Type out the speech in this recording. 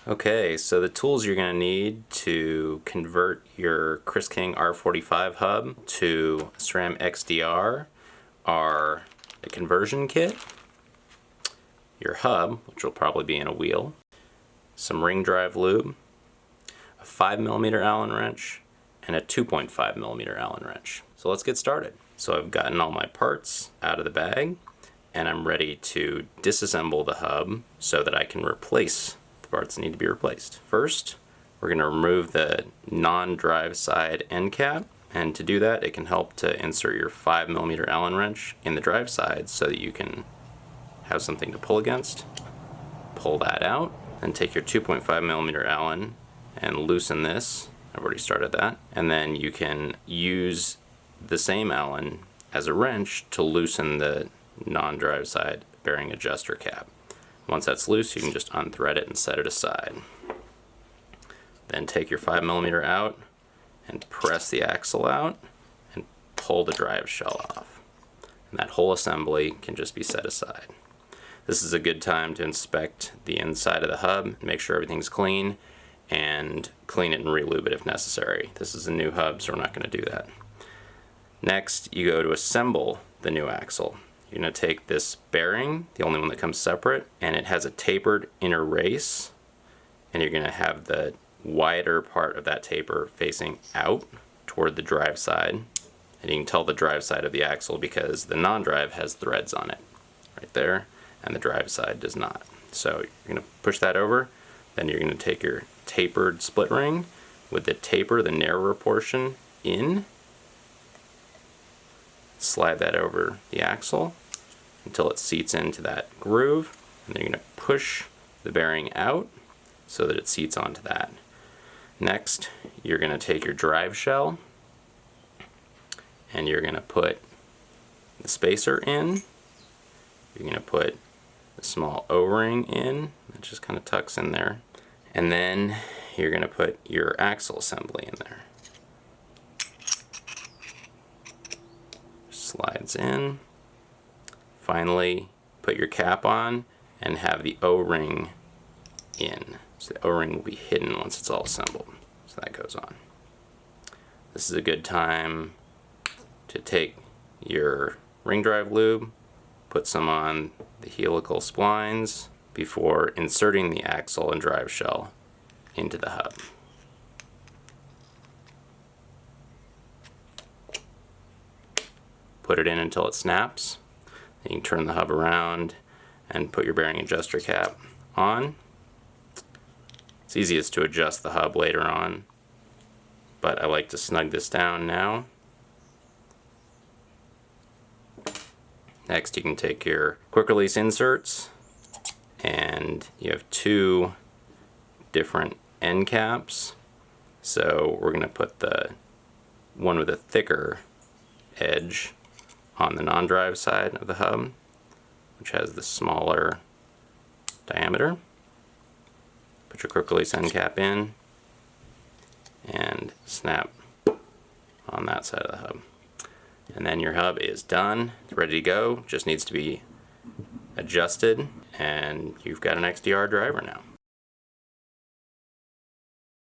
Okay, so the tools you're going to need to convert your Chris King R45 hub to SRAM XDR are a conversion kit, your hub, which will probably be in a wheel, some ring drive lube, a 5mm Allen wrench, and a 2.5mm Allen wrench. So let's get started. So I've gotten all my parts out of the bag, and I'm ready to disassemble the hub so that I can replace the parts that need to be replaced. First, we're going to remove the non-drive side end cap, and to do that, it can help to insert your 5mm Allen wrench in the drive side so that you can have something to pull against. Pull that out, then take your 2.5mm Allen and loosen this. I've already started that. And then you can use the same Allen as a wrench to loosen the non-drive side bearing adjuster cap. Once that's loose, you can just unthread it and set it aside. Then take your 5mm out and press the axle out and pull the drive shell off. And that whole assembly can just be set aside. This is a good time to inspect the inside of the hub, make sure everything's clean, and clean it and re-lube it if necessary. This is a new hub, so we're not going to do that. Next, you go to assemble the new axle. You're going to take this bearing, the only one that comes separate, and it has a tapered inner race, and you're going to have the wider part of that taper facing out toward the drive side. And you can tell the drive side of the axle because the non-drive has threads on it right there, and the drive side does not. So you're going to push that over, then you're going to take your tapered split ring with the taper, the narrower portion, in, slide that over the axle until it seats into that groove, and then you're going to push the bearing out so that it seats onto that. Next, you're going to take your drive shell and you're going to put the spacer in. You're going to put the small O-ring in, that just kind of tucks in there, and then you're going to put your axle assembly in there. Slides in. Finally, put your cap on and have the O-ring in. So the O-ring will be hidden once it's all assembled. So that goes on. This is a good time to take your ring drive lube, put some on the helical splines before inserting the axle and drive shell into the hub. Put it in until it snaps. Then you can turn the hub around and put your bearing adjuster cap on. It's easiest to adjust the hub later on, but I like to snug this down now. Next, you can take your quick release inserts, and you have two different end caps. So we're going to put the one with a thicker edge on the non-drive side of the hub, which has the smaller diameter. Put your quick release end cap in and snap on that side of the hub. And then your hub is done, it's ready to go, just needs to be adjusted, and you've got an XDR driver now.